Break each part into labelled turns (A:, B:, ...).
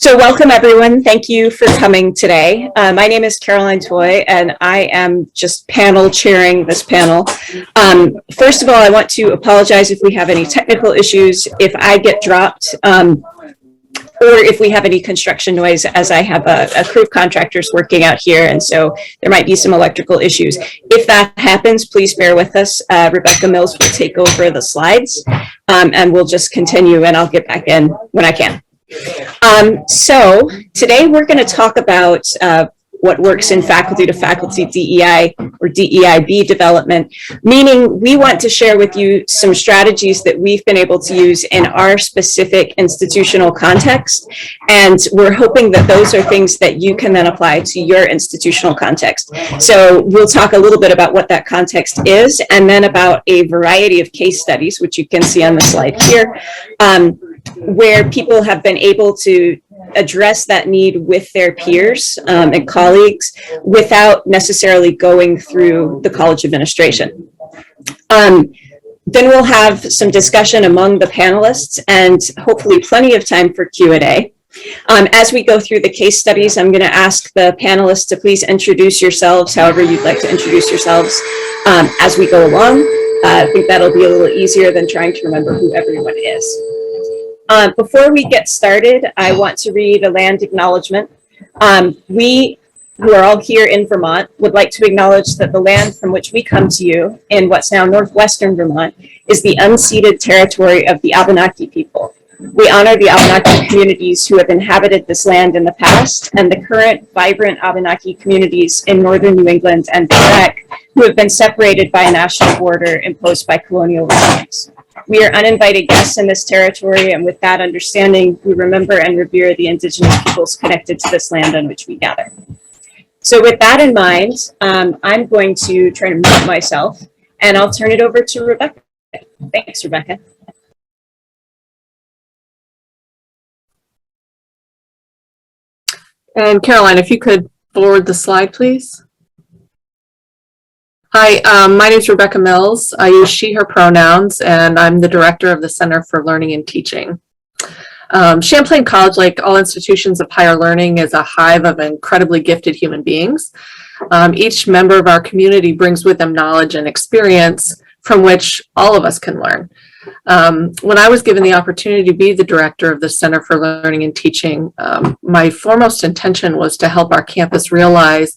A: So welcome everyone. Thank you for coming today. My name is Caroline Toy and I am just panel chairing this panel. First of all, I want to apologize if we have any technical issues, if I get dropped, or if we have any construction noise, as I have a crew of contractors working out here, and so there might be some electrical issues. If that happens, please bear with us. Rebecca Mills will take over the slides, and we'll just continue, and I'll get back in when I can. So today we're going to talk about what works in faculty to faculty DEI or DEIB development, meaning we want to share with you some strategies that we've been able to use in our specific institutional context. And we're hoping that those are things that you can then apply to your institutional context. So we'll talk a little bit about what that context is, and then about a variety of case studies, which you can see on the slide here, where people have been able to address that need with their peers and colleagues without necessarily going through the college administration. Then we'll have some discussion among the panelists and hopefully plenty of time for Q&A. As we go through the case studies, I'm going to ask the panelists to please introduce yourselves however you'd like to introduce yourselves as we go along. I think that'll be a little easier than trying to remember who everyone is. Before we get started, I want to read a land acknowledgement. We, who are all here in Vermont, would like to acknowledge that the land from which we come to you in what's now northwestern Vermont is the unceded territory of the Abenaki people. We honor the Abenaki communities who have inhabited this land in the past and the current vibrant Abenaki communities in northern New England and Quebec who have been separated by a national border imposed by colonial regimes. We are uninvited guests in this territory, and with that understanding, we remember and revere the Indigenous peoples connected to this land on which we gather. So with that in mind, I'm going to try to mute myself, and I'll turn it over to Rebecca. Thanks, Rebecca.
B: And Caroline, if you could forward the slide, please. Hi, my name is Rebecca Mills. I use she, her pronouns, and I'm the director of the Center for Learning and Teaching. Champlain College, like all institutions of higher learning, is a hive of incredibly gifted human beings. Each member of our community brings with them knowledge and experience from which all of us can learn. When I was given the opportunity to be the director of the Center for Learning and Teaching, my foremost intention was to help our campus realize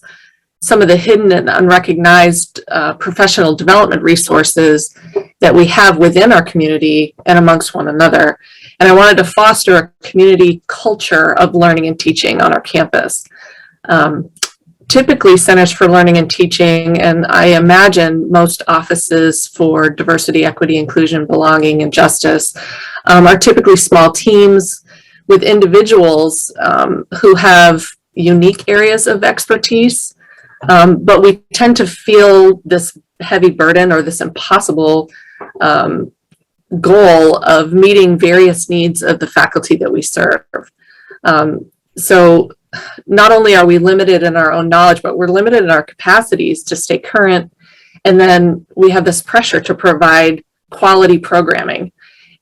B: some of the hidden and unrecognized professional development resources that we have within our community and amongst one another. And I wanted to foster a community culture of learning and teaching on our campus. Typically, Centers for Learning and Teaching, and I imagine most offices for diversity, equity, inclusion, belonging, and justice, are typically small teams with individuals who have unique areas of expertise. But we tend to feel this heavy burden or this impossible goal of meeting various needs of the faculty that we serve. So not only are we limited in our own knowledge, but we're limited in our capacities to stay current. And then we have this pressure to provide quality programming.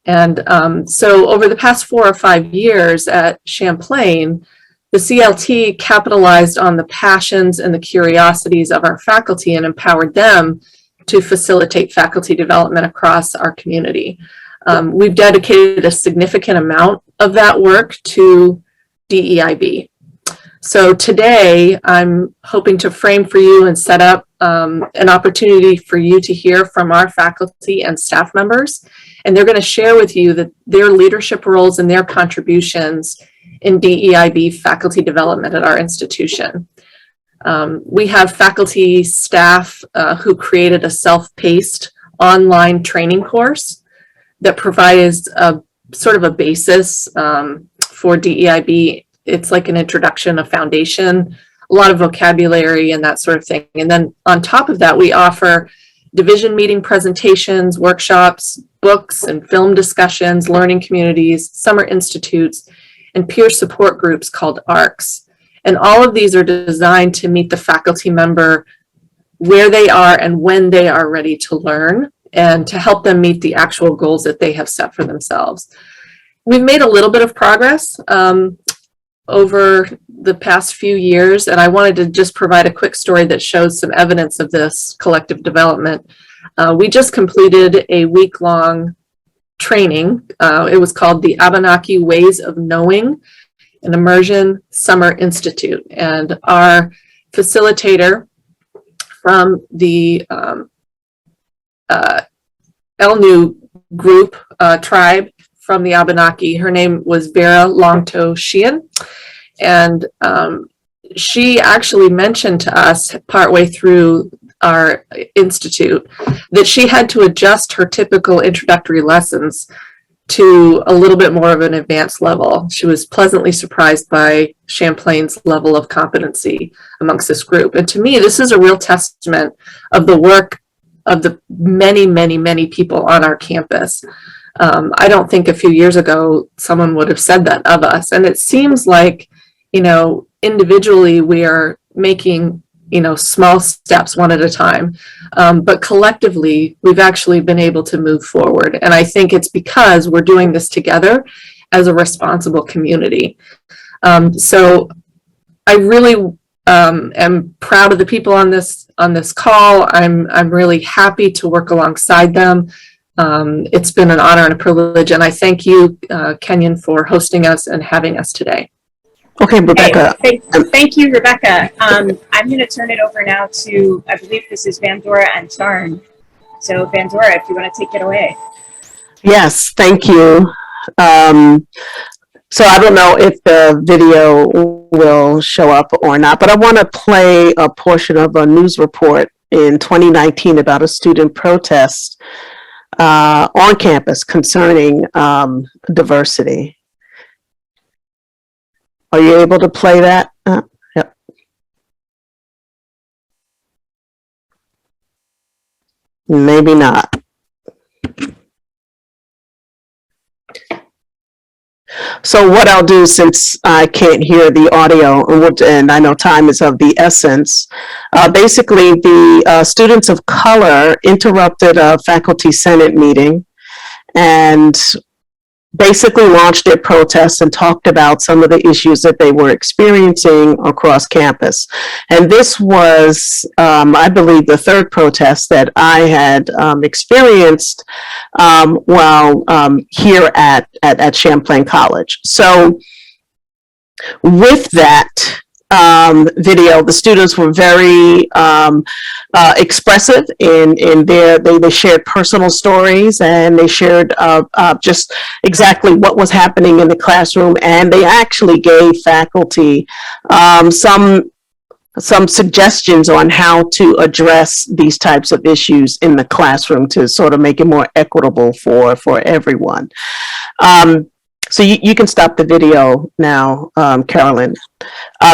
B: And so over the past 4 or 5 years at Champlain, the CLT capitalized on the passions and the curiosities of our faculty and empowered them to facilitate faculty development across our community. We've dedicated a significant amount of that work to DEIB. So today, I'm hoping to frame for you and set up an opportunity for you to hear from our faculty and staff members. And they're going to share with you their leadership roles and their contributions in DEIB faculty development at our institution. We have faculty staff who created a self-paced online training course that provides a sort of a basis for DEIB. It's like an introduction, a foundation, a lot of vocabulary and that sort of thing. And then on top of that, we offer division meeting presentations, workshops, books and film discussions, learning communities, summer institutes, and peer support groups called ARCs. And all of these are designed to meet the faculty member where they are and when they are ready to learn, and to help them meet the actual goals that they have set for themselves. We've made a little bit of progress. over the past few years, and I wanted to just provide a quick story that shows some evidence of this collective development. We just completed a week-long training. It was called the Abenaki Ways of Knowing, an Immersion Summer Institute. And our facilitator from the Elnu group, tribe from the Abenaki, her name was Vera Longto Sheehan. And she actually mentioned to us partway through our institute that she had to adjust her typical introductory lessons to a little bit more of an advanced level. She was pleasantly surprised by Champlain's level of competency amongst this group. And to me, this is a real testament of the work of the many, many, many people on our campus. I don't think a few years ago someone would have said that of us. And it seems like, individually we are making, small steps one at a time. But collectively, we've actually been able to move forward. And I think it's because we're doing this together as a responsible community. So I really am proud of the people on this call. I'm really happy to work alongside them. It's been an honor and a privilege. And I thank you, Kenyon, for hosting us and having us today.
C: Okay, Rebecca.
A: Hey, thank you, Rebecca. I'm going to turn it over now to, I believe this is Dora and Tarn. So Dora, if you want to take it away.
C: Yes, thank you. So I don't know if the video will show up or not, but I want to play a portion of a news report in 2019 about a student protest on campus concerning diversity. Are you able to play that? Yep. Maybe not. So what I'll do, since I can't hear the audio, and I know time is of the essence, basically the students of color interrupted a faculty senate meeting and basically launched their protests and talked about some of the issues that they were experiencing across campus. And this was, I believe, the third protest that I had experienced while here at Champlain College. So with that video, the students were very expressive in they shared personal stories, and they shared just exactly what was happening in the classroom, and they actually gave faculty some suggestions on how to address these types of issues in the classroom to sort of make it more equitable for everyone. So you can stop the video now, Carolyn.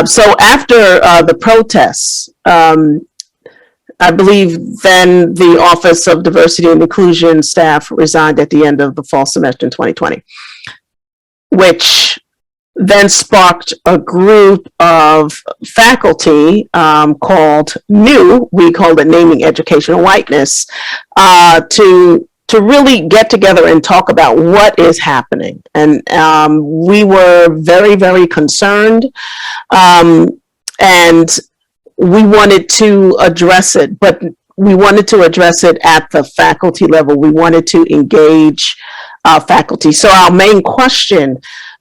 C: So after the protests, I believe then the Office of Diversity and Inclusion staff resigned at the end of the fall semester in 2020, which then sparked a group of faculty called NEW, we called it Naming Educational Whiteness, to really get together and talk about what is happening. And we were very, very concerned, and we wanted to address it, but we wanted to address it at the faculty level. We wanted to engage faculty. So our main question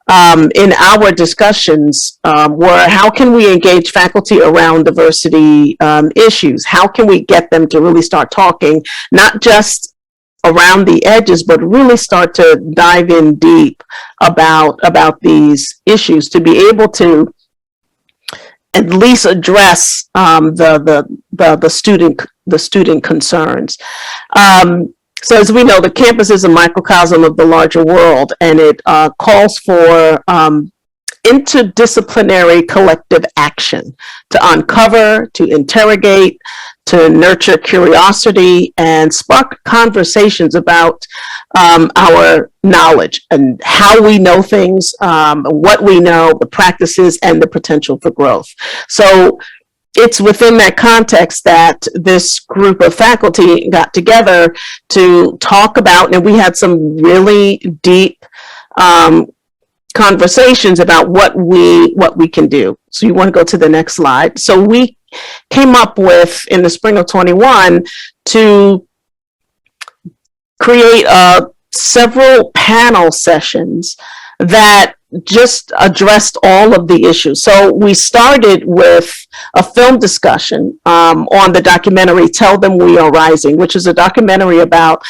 C: in our discussions were, how can we engage faculty around diversity issues? How can we get them to really start talking, not just around the edges, but really start to dive in deep about these issues, to be able to at least address the student concerns. So as we know, the campus is a microcosm of the larger world, and it calls for interdisciplinary collective action to uncover, to interrogate, to nurture curiosity, and spark conversations about our knowledge and how we know things, what we know, the practices, and the potential for growth. So it's within that context that this group of faculty got together to talk about, and we had some really deep conversations about what we can do. So you want to go to the next slide. So we came up with, in the spring of 21, to create several panel sessions that just addressed all of the issues. So we started with a film discussion on the documentary Tell Them We Are Rising, which is a documentary about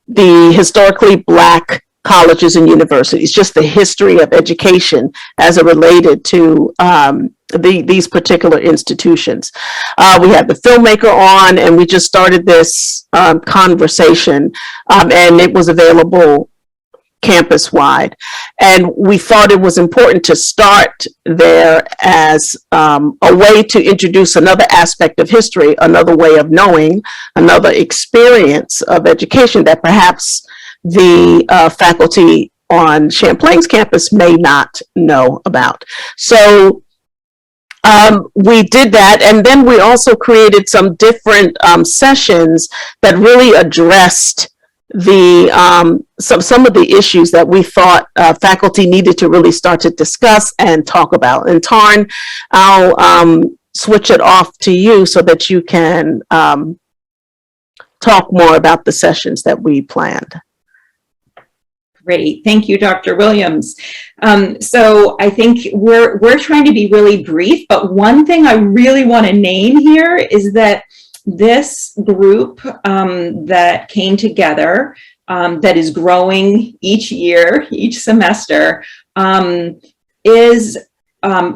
C: the historically Black colleges and universities, just the history of education as it related to these particular institutions. We had the filmmaker on, and we just started this conversation, and it was available campus-wide. And we thought it was important to start there as a way to introduce another aspect of history, another way of knowing, another experience of education that perhaps the faculty on Champlain's campus may not know about. So we did that, and then we also created some different sessions that really addressed the some of the issues that we thought faculty needed to really start to discuss and talk about. And Tarn, I'll switch it off to you so that you can talk more about the sessions that we planned.
A: Great, thank you, Dr. Williams. So I think we're trying to be really brief, but one thing I really want to name here is that this group that came together, that is growing each year, each semester, is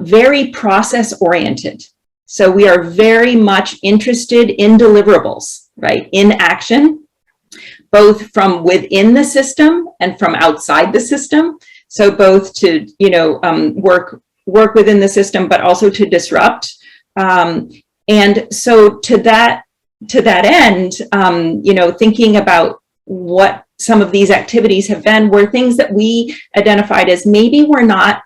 A: very process oriented. So we are very much interested in deliverables, right, in action, both from within the system and from outside the system. So both to, work within the system, but also to disrupt. And so to that end, thinking about what some of these activities have been were things that we identified as maybe we're not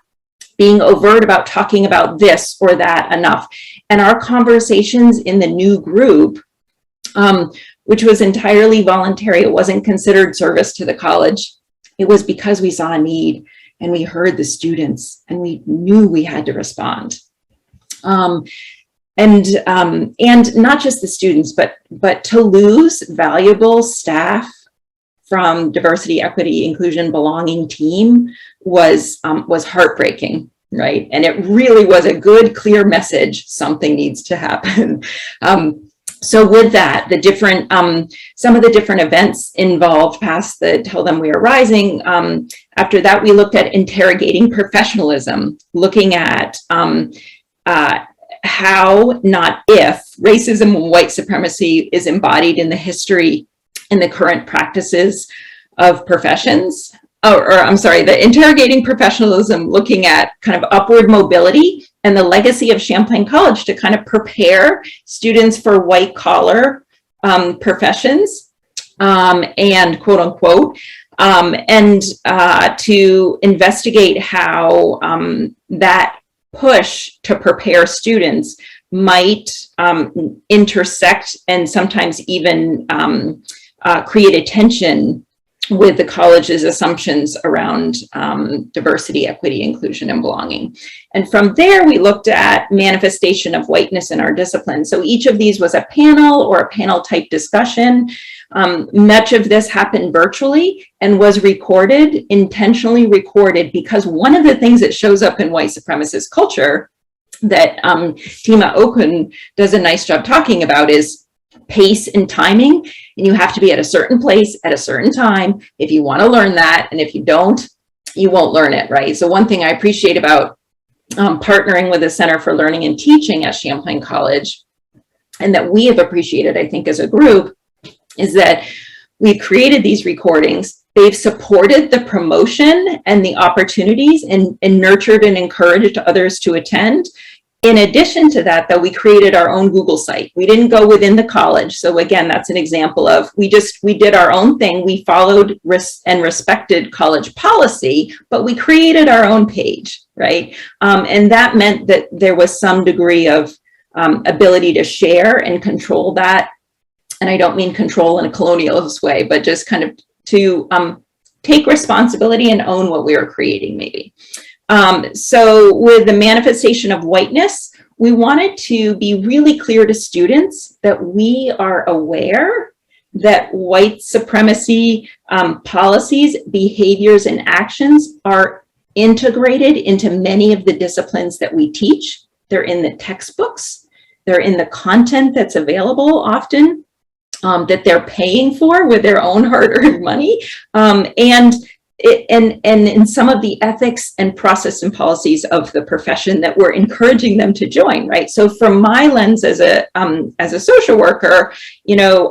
A: being overt about talking about this or that enough. And our conversations in the new group, which was entirely voluntary, it wasn't considered service to the college. It was because we saw a need and we heard the students and we knew we had to respond. And not just the students, but to lose valuable staff from diversity, equity, inclusion, belonging team was heartbreaking, right? And it really was a good, clear message. Something needs to happen. So with that, the different, some of the different events involved past the Tell Them We Are Rising. After that, we looked at interrogating professionalism, looking at how, not if, racism and white supremacy is embodied in the history and the current practices of professions. The interrogating professionalism, looking at kind of upward mobility and the legacy of Champlain College to kind of prepare students for white collar professions and quote unquote, and to investigate how that push to prepare students might intersect and sometimes even create a tension with the college's assumptions around diversity, equity, inclusion, and belonging. And from there, we looked at manifestation of whiteness in our discipline. So each of these was a panel or a panel type discussion. Much of this happened virtually and was recorded, intentionally recorded, because one of the things that shows up in white supremacist culture that Tima Okun does a nice job talking about is pace and timing. And you have to be at a certain place at a certain time if you want to learn that. And if you don't, you won't learn it, right? So one thing I appreciate about partnering with the Center for Learning and Teaching at Champlain College, and that we have appreciated, I think, as a group, is that we've created these recordings. They've supported the promotion and the opportunities and nurtured and encouraged others to attend. In addition to that, though, we created our own Google site. We didn't go within the college. So again, that's an example of we did our own thing. We followed and respected college policy, but we created our own page, right? And that meant that there was some degree of ability to share and control that. And I don't mean control in a colonialist way, but just kind of to
D: take responsibility and own what we were creating, maybe. So with the manifestation of whiteness, we wanted to be really clear to students that we are aware that white supremacy policies, behaviors, and actions are integrated into many of the disciplines that we teach. They're in the textbooks, they're in the content that's available often, that they're paying for with their own hard-earned money, and in some of the ethics and process and policies of the profession that we're encouraging them to join, right? So from my lens as a social worker, you know,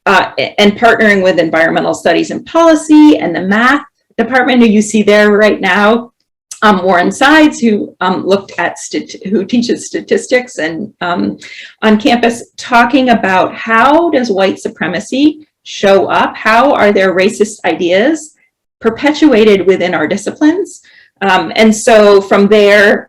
D: and partnering with environmental studies and policy and the math department, who you see there right now, Warren Sides, who who teaches statistics and on campus, talking about how does white supremacy show up? How are there racist ideas perpetuated within our disciplines? And so from there,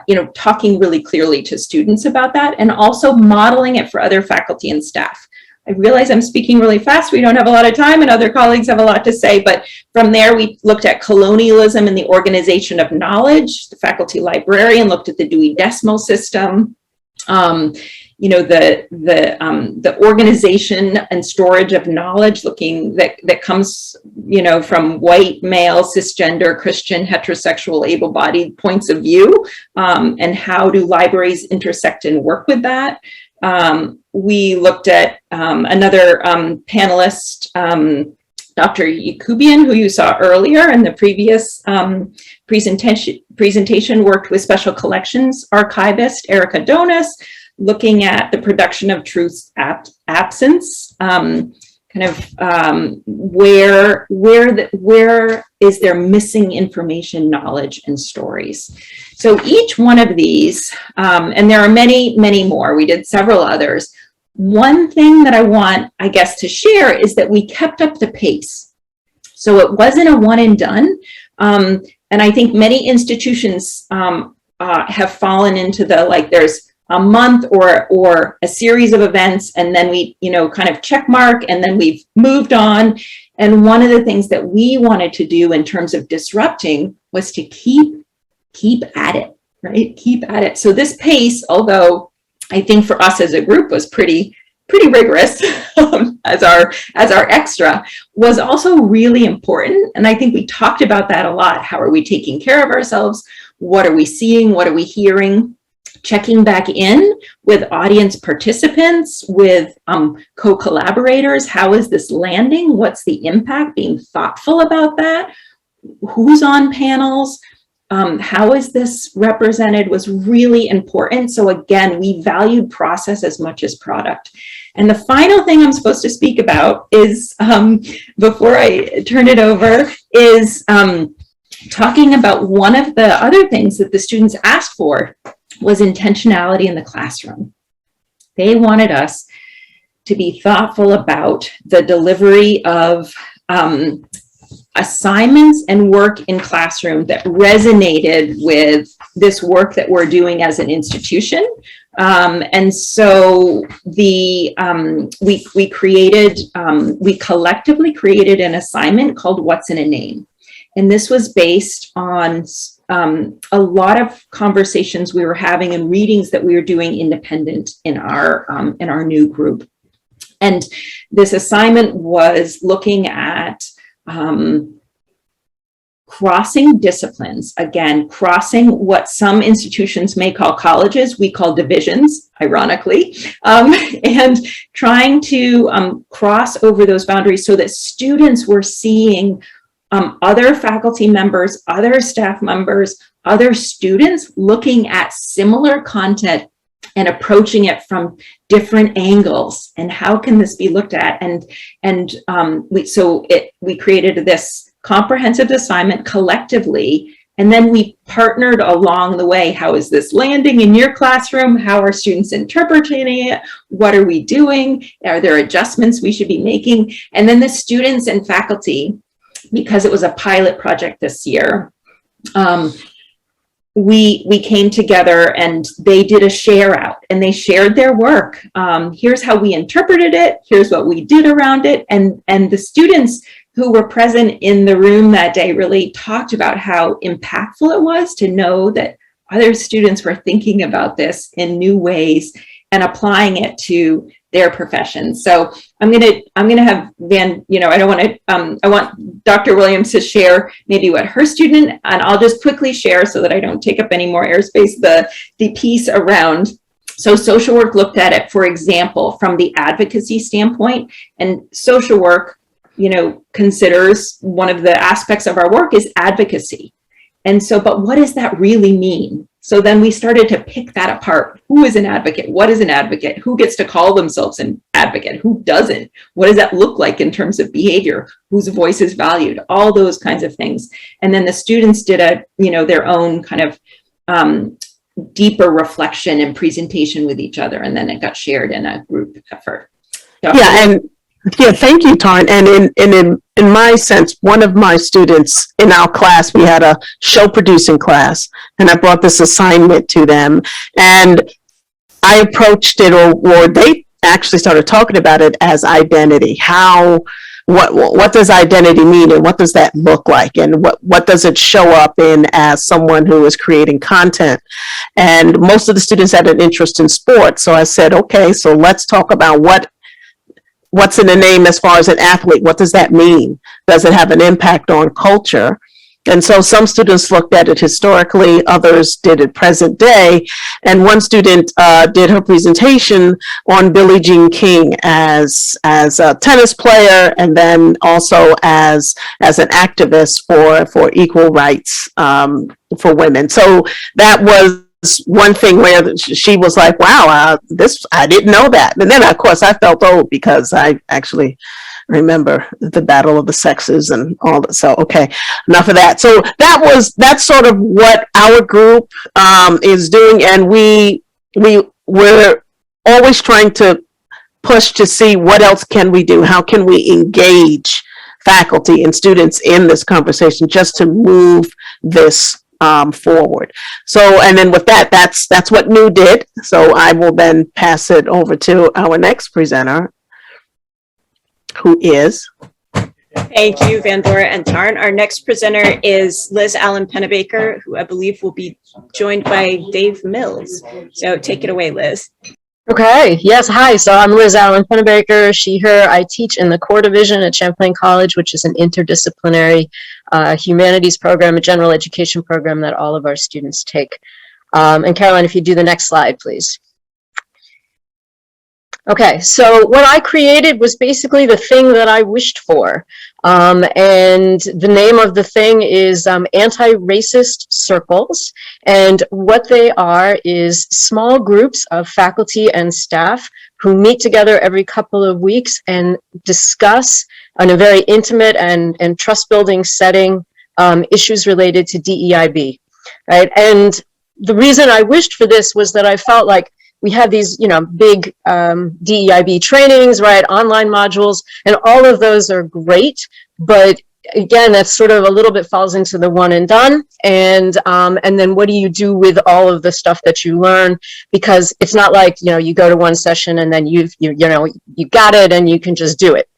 D: you know, talking really clearly to students about that, and also modeling it for other faculty and staff. I realize I'm speaking really fast. We don't have a lot of time, and other colleagues have a lot to say, but from there we looked at colonialism and the organization of knowledge. The faculty librarian looked at the Dewey Decimal System. You know, the organization and storage of knowledge, looking that comes, you know, from white, male, cisgender, Christian, heterosexual, able-bodied points of view, and how do libraries intersect and work with that. We looked at another panelist, Dr. Yakubian, who you saw earlier in the previous presentation, worked with special collections archivist Erica Donis, looking at the production of truth absence, where is there missing information, knowledge, and stories. So each one of these, and there are many, many more, we did several others. One thing that I want, I guess, to share is that we kept up the pace. So it wasn't a one and done. And I think many institutions have fallen into the, like, there's a month or a series of events, and then we, you know, kind of check mark, and then we've moved on. And one of the things that we wanted to do in terms of disrupting was to keep at it, right? Keep at it. So this pace, although I think for us as a group was pretty rigorous as our extra, was also really important. And I think we talked about that a lot. How are we taking care of ourselves? What are we seeing? What are we hearing? Checking back in with audience participants, with co-collaborators. How is this landing? What's the impact? Being thoughtful about that. Who's on panels? How is this represented was really important. So again, we valued process as much as product. And the final thing I'm supposed to speak about is, before I turn it over, is talking about one of the other things that the students asked for was intentionality in the classroom. They wanted us to be thoughtful about the delivery of assignments and work in classroom that resonated with this work that we're doing as an institution. And so we collectively created an assignment called What's in a Name. And this was based on a lot of conversations we were having and readings that we were doing independent in our new group. And this assignment was looking at crossing disciplines, again, crossing what some institutions may call colleges, we call divisions, ironically, and trying to cross over those boundaries so that students were seeing other faculty members, other staff members, other students looking at similar content and approaching it from different angles. And how can this be looked at? We created this comprehensive assignment collectively, and then we partnered along the way. How is this landing in your classroom? How are students interpreting it? What are we doing? Are there adjustments we should be making? And then the students and faculty, because it was a pilot project this year, we came together and they did a share out and they shared their work. Here's how we interpreted it. Here's what we did around it. And the students who were present in the room that day really talked about how impactful it was to know that other students were thinking about this in new ways and applying it to their profession. So I'm gonna have Van, I want Dr. Williams to share maybe what her student, and I'll just quickly share so that I don't take up any more airspace, the piece around. So social work looked at it, for example, from the advocacy standpoint, and social work, considers one of the aspects of our work is advocacy. And so, but what does that really mean? So then we started to pick that apart. Who is an advocate? What is an advocate? Who gets to call themselves an advocate? Who doesn't? What does that look like in terms of behavior? Whose voice is valued? All those kinds of things. And then the students did their own kind of deeper reflection and presentation with each other. And then it got shared in a group effort.
C: Thank you, Tarn. And in my sense, one of my students in our class, we had a show producing class, and I brought this assignment to them, and I approached it, or they actually started talking about it as identity. What does identity mean, and what does that look like, and what does it show up in as someone who is creating content? And most of the students had an interest in sports, so I said, okay, so let's talk about what's in the name as far as an athlete. What does that mean? Does it have an impact on culture? And so some students looked at it historically, others did it present day. And one student did her presentation on Billie Jean King as a tennis player, and then also as an activist for equal rights for women. So that was one thing where she was like, wow, I didn't know that. And then of course I felt old because I actually remember the battle of the sexes and all that. So, okay, enough of that. So that's sort of what our group is doing. And we're always trying to push to see what else can we do? How can we engage faculty and students in this conversation just to move this forward. So, and then with that, that's what New did. So I will then pass it over to our next presenter, who is.
A: Thank you, Van Dora and Tarn. Our next presenter is Liz Allen-Pennebaker, who I believe will be joined by Dave Mills. So take it away, Liz.
E: Okay, yes, hi. So I'm Liz Allen-Pennebaker, she, her. I teach in the core division at Champlain College, which is an interdisciplinary humanities program, a general education program that all of our students take. And Caroline, if you do the next slide, please. Okay, so what I created was basically the thing that I wished for. And the name of the thing is Anti-Racist Circles. And what they are is small groups of faculty and staff who meet together every couple of weeks and discuss in a very intimate and trust-building setting issues related to DEIB, right? And the reason I wished for this was that I felt like we had these, big DEIB trainings, right, online modules, and all of those are great, but again, that's sort of a little bit falls into the one and done, and then what do you do with all of the stuff that you learn? Because it's not like, you go to one session and then you got it and you can just do it.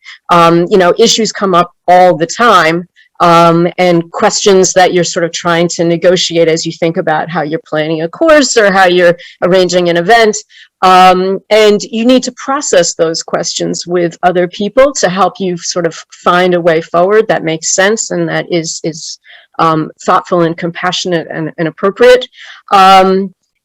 E: Issues come up all the time. And questions that you're sort of trying to negotiate as you think about how you're planning a course or how you're arranging an event. And you need to process those questions with other people to help you sort of find a way forward that makes sense and that is thoughtful and compassionate and appropriate.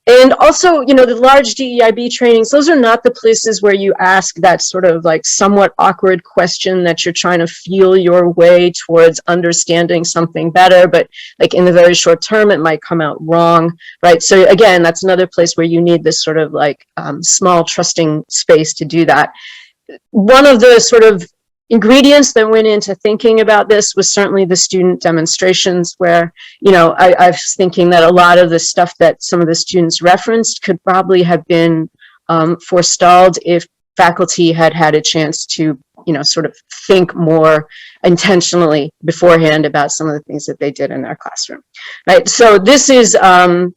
E: And also, the large DEIB trainings, those are not the places where you ask that sort of like somewhat awkward question that you're trying to feel your way towards understanding something better, but like in the very short term, it might come out wrong, right? So again, that's another place where you need this sort of like small trusting space to do that. One of the sort of ingredients that went into thinking about this was certainly the student demonstrations where, I was thinking that a lot of the stuff that some of the students referenced could probably have been forestalled if faculty had had a chance to, sort of think more intentionally beforehand about some of the things that they did in their classroom, right? So this is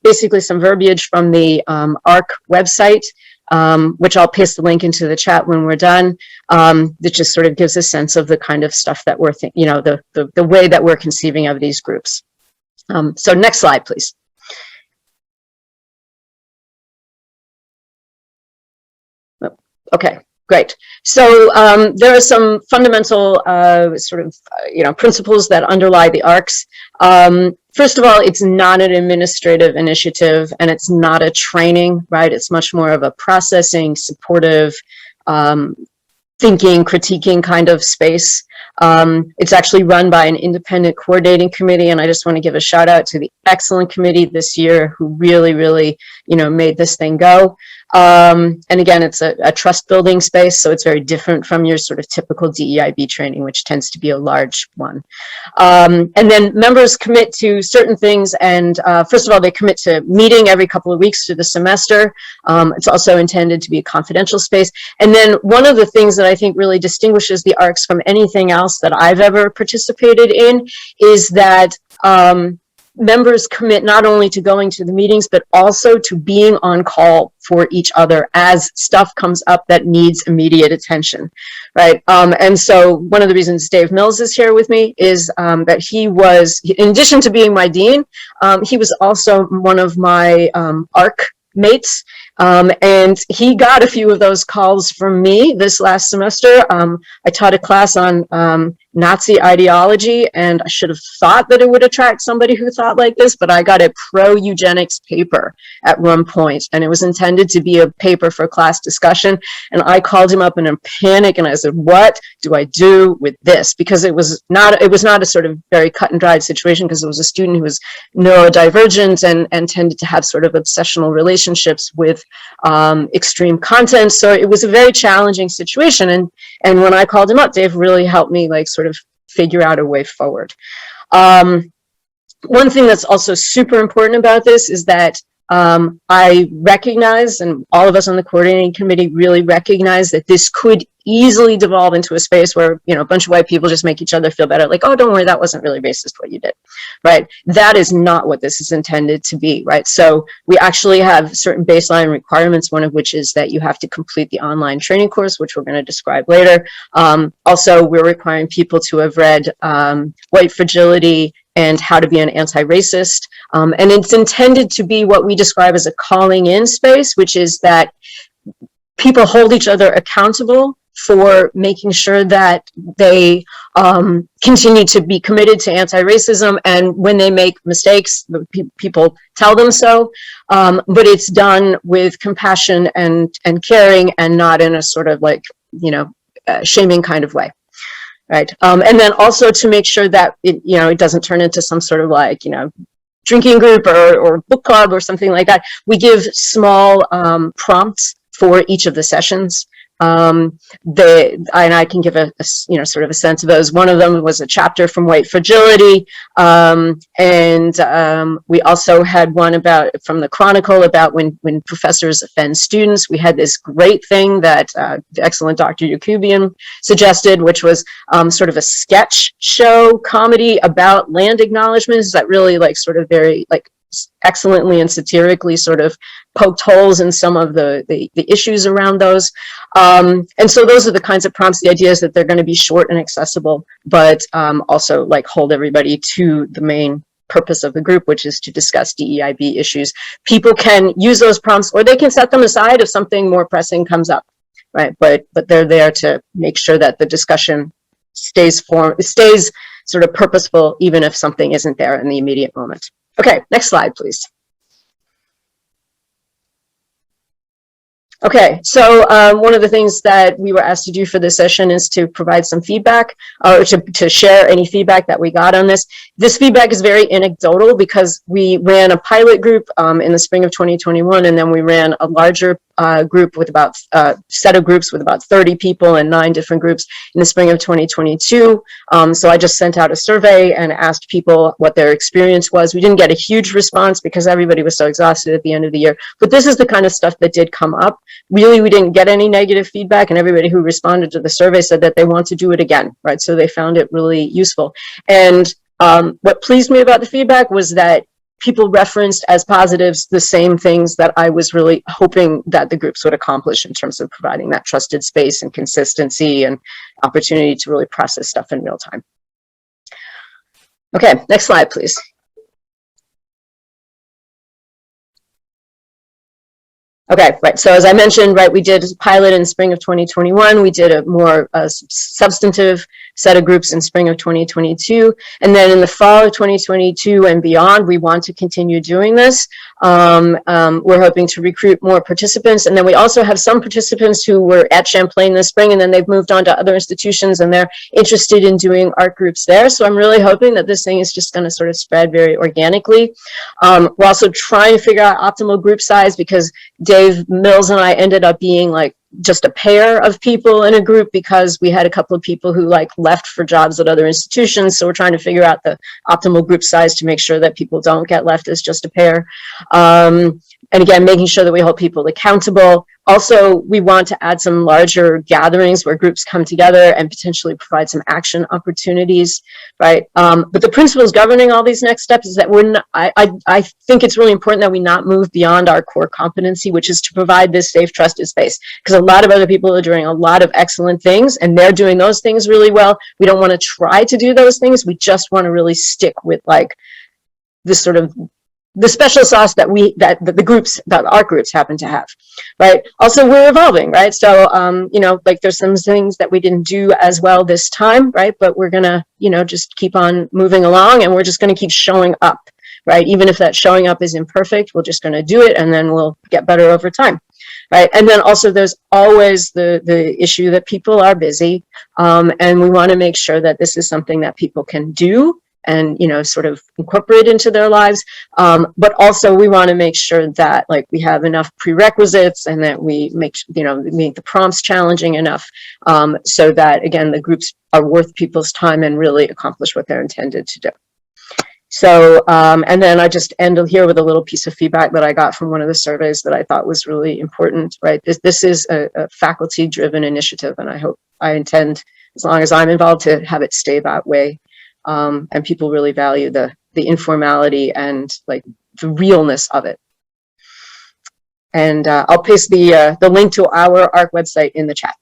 E: basically some verbiage from the ARC website. which I'll paste the link into the chat when we're done. That just sort of gives a sense of the kind of stuff that we're, the way that we're conceiving of these groups. So next slide, please. Okay, great. So there are some fundamental principles that underlie the ARCs. First of all, it's not an administrative initiative and it's not a training, right? It's much more of a processing, supportive, thinking, critiquing kind of space. It's actually run by an independent coordinating committee, and I just want to give a shout out to the excellent committee this year who really, really, made this thing go. And again, it's a trust building space, so it's very different from your sort of typical DEIB training, which tends to be a large one. And then members commit to certain things, and first of all, they commit to meeting every couple of weeks through the semester. It's also intended to be a confidential space. And then one of the things that I think really distinguishes the ARCs from anything else that I've ever participated in is that members commit not only to going to the meetings, but also to being on call for each other as stuff comes up that needs immediate attention, right? And so one of the reasons Dave Mills is here with me is that he was, in addition to being my dean, he was also one of my ARC mates. And he got a few of those calls from me this last semester. I taught a class on Nazi ideology, and I should have thought that it would attract somebody who thought like this, but I got a pro-eugenics paper at one point, and it was intended to be a paper for class discussion. And I called him up in a panic, and I said, what do I do with this? Because it was not a sort of very cut and dried situation, because it was a student who was neurodivergent and tended to have sort of obsessional relationships with extreme content. So it was a very challenging situation. And when I called him up, Dave really helped me sort of figure out a way forward. One thing that's also super important about this is that I recognize, and all of us on the coordinating committee really recognize, that this could easily devolve into a space where, a bunch of white people just make each other feel better. Like, oh, don't worry, that wasn't really racist what you did, right? That is not what this is intended to be, right? So we actually have certain baseline requirements, one of which is that you have to complete the online training course, which we're going to describe later. Also, we're requiring people to have read White Fragility and How to Be an Anti-Racist. And it's intended to be what we describe as a calling in space, which is that people hold each other accountable for making sure that they continue to be committed to anti-racism, and when they make mistakes, people tell them so, but it's done with compassion and caring, and not in a sort of shaming kind of way. Right. And then also to make sure that it doesn't turn into some sort of drinking group or book club or something like that. We give small prompts for each of the sessions. And I can give a sort of a sense of those. One of them was a chapter from White Fragility, and we also had one from the Chronicle about when professors offend students. We had this great thing that the excellent Dr. Yakubian suggested, which was sort of a sketch show comedy about land acknowledgements that really sort of very excellently and satirically sort of poked holes in some of the issues around those. And so those are the kinds of prompts. The idea is that they're going to be short and accessible, but also hold everybody to the main purpose of the group, which is to discuss DEIB issues. People can use those prompts, or they can set them aside if something more pressing comes up, right? But they're there to make sure that the discussion stays sort of purposeful, even if something isn't there in the immediate moment. Okay, next slide, please. Okay, so one of the things that we were asked to do for this session is to provide some feedback, or to share any feedback that we got on this. This feedback is very anecdotal because we ran a pilot group in the spring of 2021, and then we ran a larger group with set of groups with about 30 people and 9 different groups in the spring of 2022. So I just sent out a survey and asked people what their experience was. We didn't get a huge response because everybody was so exhausted at the end of the year, but this is the kind of stuff that did come up. Really, we didn't get any negative feedback, and everybody who responded to the survey said that they want to do it again, right? So they found it really useful. And what pleased me about the feedback was that people referenced as positives the same things that I was really hoping that the groups would accomplish in terms of providing that trusted space and consistency and opportunity to really process stuff in real time. Okay, next slide, please. Okay, right. So as I mentioned, right, we did a pilot in spring of 2021. We did a more substantive set of groups in spring of 2022. And then in the fall of 2022 and beyond, we want to continue doing this. We're hoping to recruit more participants. And then we also have some participants who were at Champlain this spring, and then they've moved on to other institutions and they're interested in doing art groups there. So I'm really hoping that this thing is just going to sort of spread very organically. We're also trying to figure out optimal group size, because Dave Mills and I ended up being like just a pair of people in a group because we had a couple of people who like left for jobs at other institutions. So we're trying to figure out the optimal group size to make sure that people don't get left as just a pair. And again, making sure that we hold people accountable. Also, we want to add some larger gatherings where groups come together and potentially provide some action opportunities, right? But the principles governing all these next steps is that we're not, I think it's really important that we not move beyond our core competency, which is to provide this safe, trusted space. Because a lot of other people are doing a lot of excellent things and they're doing those things really well. We don't want to try to do those things. We just want to really stick with like this sort of the special sauce that the groups, that our groups happen to have, right? Also, we're evolving, right? So, you know, like there's some things that we didn't do as well this time, right? But we're gonna, you know, just keep on moving along, and we're just gonna keep showing up, right? Even if that showing up is imperfect, we're just gonna do it, and then we'll get better over time, right? And then also there's always the issue that people are busy, and we wanna make sure that this is something that people can do and, you know, sort of incorporate into their lives. But also we want to make sure that like we have enough prerequisites and that we make, you know, make the prompts challenging enough so that, again, the groups are worth people's time and really accomplish what they're intended to do. So, and then I just end here with a little piece of feedback that I got from one of the surveys that I thought was really important, right? This is a faculty-driven initiative, and I intend, as long as I'm involved, to have it stay that way. And people really value the informality and like the realness of it. And I'll paste the link to our ARC website in the chat.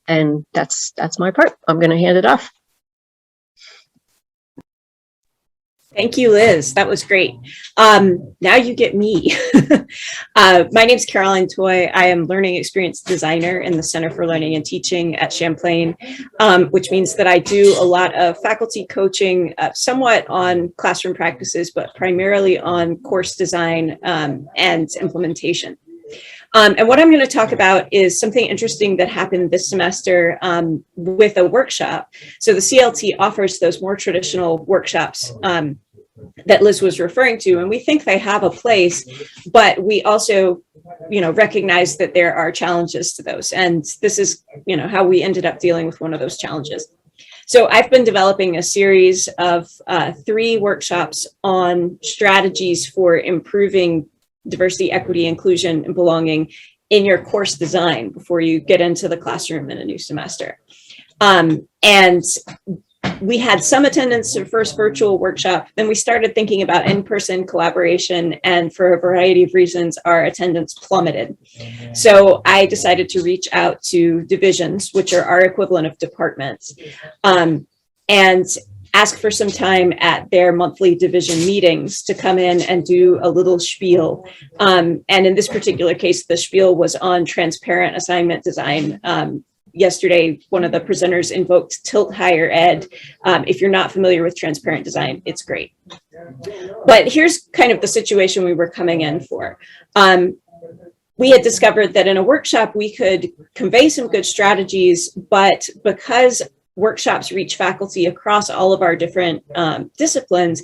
E: And that's my part. I'm going to hand it off.
A: Thank you, Liz. That was great. Now you get me. My name is Caroline Toy. I am learning experience designer in the Center for Learning and Teaching at Champlain, which means that I do a lot of faculty coaching, somewhat on classroom practices, but primarily on course design and implementation. And what I'm going to talk about is something interesting that happened this semester with a workshop. So the CLT offers those more traditional workshops that Liz was referring to, and we think they have a place, but we also, you know, recognize that there are challenges to those. And this is, you know, how we ended up dealing with one of those challenges. So I've been developing a series of 3 workshops on strategies for improving diversity, equity, inclusion, and belonging in your course design before you get into the classroom in a new semester. And we had some attendance to the first virtual workshop. Then we started thinking about in-person collaboration, and for a variety of reasons, our attendance plummeted. So I decided to reach out to divisions, which are our equivalent of departments, and ask for some time at their monthly division meetings to come in and do a little spiel. And in this particular case, the spiel was on transparent assignment design. Yesterday, one of the presenters invoked Tilt Higher Ed. If you're not familiar with transparent design, it's great. But here's kind of the situation we were coming in for. We had discovered that in a workshop, we could convey some good strategies, but because workshops reach faculty across all of our different disciplines,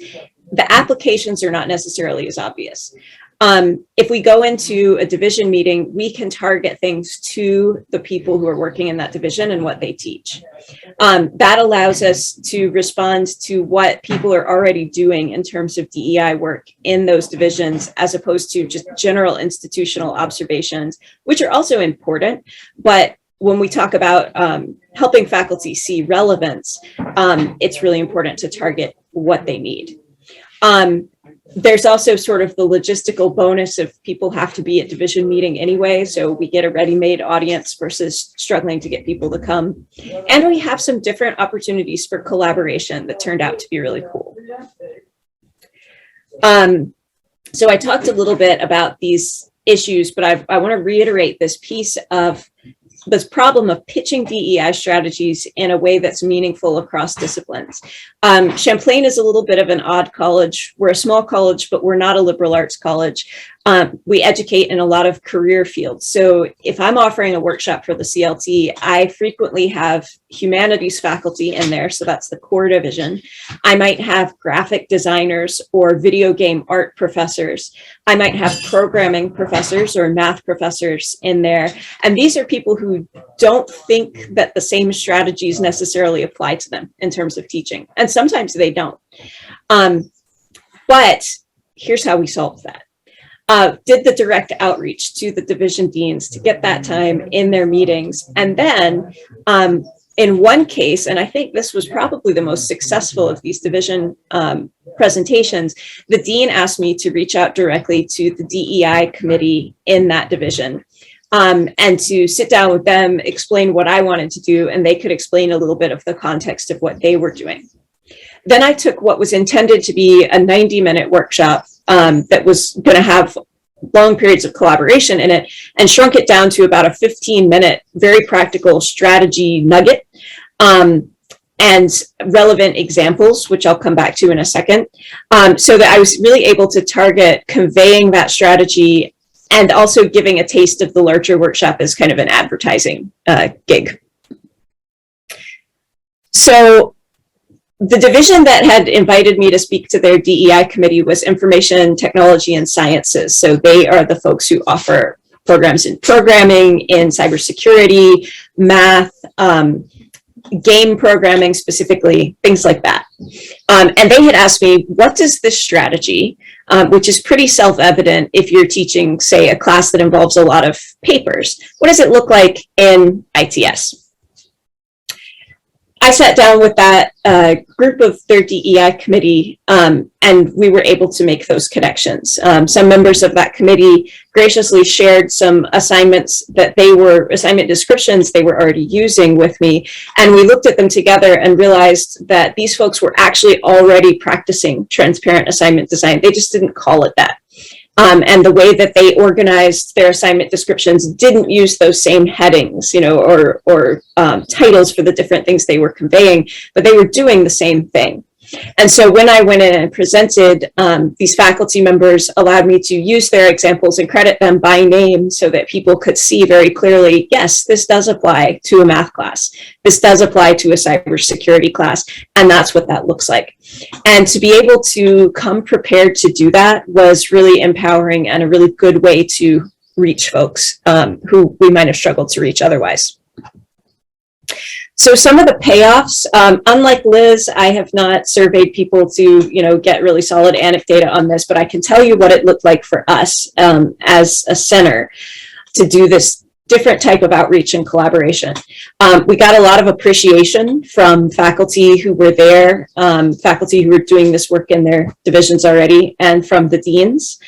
A: the applications are not necessarily as obvious. If we go into a division meeting, we can target things to the people who are working in that division and what they teach. That allows us to respond to what people are already doing in terms of DEI work in those divisions, as opposed to just general institutional observations, which are also important. But when we talk about helping faculty see relevance, it's really important to target what they need. There's also sort of the logistical bonus of people have to be at division meeting anyway, so we get a ready-made audience versus struggling to get people to come. And we have some different opportunities for collaboration that turned out to be really cool. So I talked a little bit about these issues, but I want to reiterate this piece of this problem of pitching DEI strategies in a way that's meaningful across disciplines. Champlain is a little bit of an odd college. We're a small college, but we're not a liberal arts college. We educate in a lot of career fields. So if I'm offering a workshop for the CLT, I frequently have humanities faculty in there. So that's the core division. I might have graphic designers or video game art professors. I might have programming professors or math professors in there. And these are people who don't think that the same strategies necessarily apply to them in terms of teaching. And sometimes they don't. But here's how we solved that. Did the direct outreach to the division deans to get that time in their meetings. And then in one case, and I think this was probably the most successful of these division presentations, the dean asked me to reach out directly to the DEI committee in that division and to sit down with them, explain what I wanted to do, and they could explain a little bit of the context of what they were doing. Then I took what was intended to be a 90-minute workshop that was going to have long periods of collaboration in it and shrunk it down to about a 15-minute, very practical strategy nugget and relevant examples, which I'll come back to in a second, so that I was really able to target conveying that strategy and also giving a taste of the larger workshop as kind of an advertising gig. So the division that had invited me to speak to their DEI committee was Information Technology and Sciences. So they are the folks who offer programs in programming, in cybersecurity, math, game programming specifically, things like that. And they had asked me, what does this strategy, which is pretty self-evident if you're teaching, say, a class that involves a lot of papers, what does it look like in ITS? I sat down with that group of their DEI committee, and we were able to make those connections. Some members of that committee graciously shared some assignments that assignment descriptions they were already using with me. And we looked at them together and realized that these folks were actually already practicing transparent assignment design. They just didn't call it that. And the way that they organized their assignment descriptions didn't use those same headings, or titles for the different things they were conveying, but they were doing the same thing. And so when I went in and presented, these faculty members allowed me to use their examples and credit them by name so that people could see very clearly, yes, this does apply to a math class. This does apply to a cybersecurity class. And that's what that looks like. And to be able to come prepared to do that was really empowering and a really good way to reach folks who we might have struggled to reach otherwise. So some of the payoffs, unlike Liz, I have not surveyed people to, get really solid anecdata on this, but I can tell you what it looked like for us as a center to do this different type of outreach and collaboration. We got a lot of appreciation from faculty who were there, faculty who were doing this work in their divisions already, and from the deans.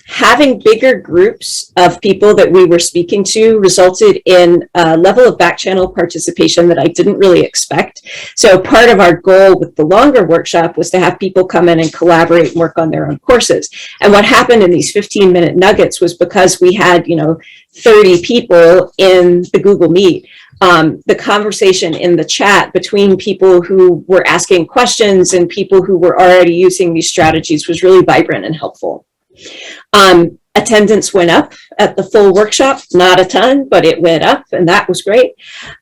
A: Having bigger groups of people that we were speaking to resulted in a level of back channel participation that I didn't really expect. So part of our goal with the longer workshop was to have people come in and collaborate and work on their own courses. And what happened in these 15-minute nuggets was because we had, 30 people in the Google Meet, the conversation in the chat between people who were asking questions and people who were already using these strategies was really vibrant and helpful. Attendance went up at the full workshop, not a ton, but it went up, and that was great.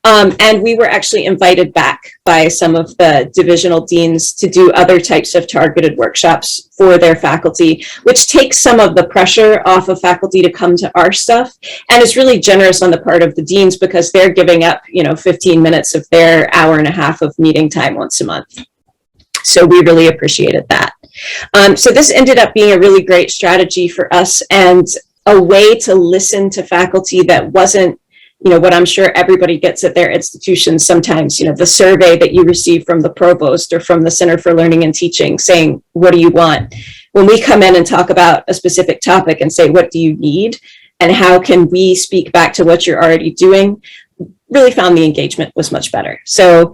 A: And we were actually invited back by some of the divisional deans to do other types of targeted workshops for their faculty, which takes some of the pressure off of faculty to come to our stuff. And it's really generous on the part of the deans because they're giving up, 15 minutes of their hour and a half of meeting time once a month. So we really appreciated that. So this ended up being a really great strategy for us and a way to listen to faculty that wasn't what I'm sure everybody gets at their institutions sometimes, the survey that you receive from the provost or from the Center for Learning and Teaching saying, what do you want? When we come in and talk about a specific topic and say, what do you need? And how can we speak back to what you're already doing? Really found the engagement was much better. So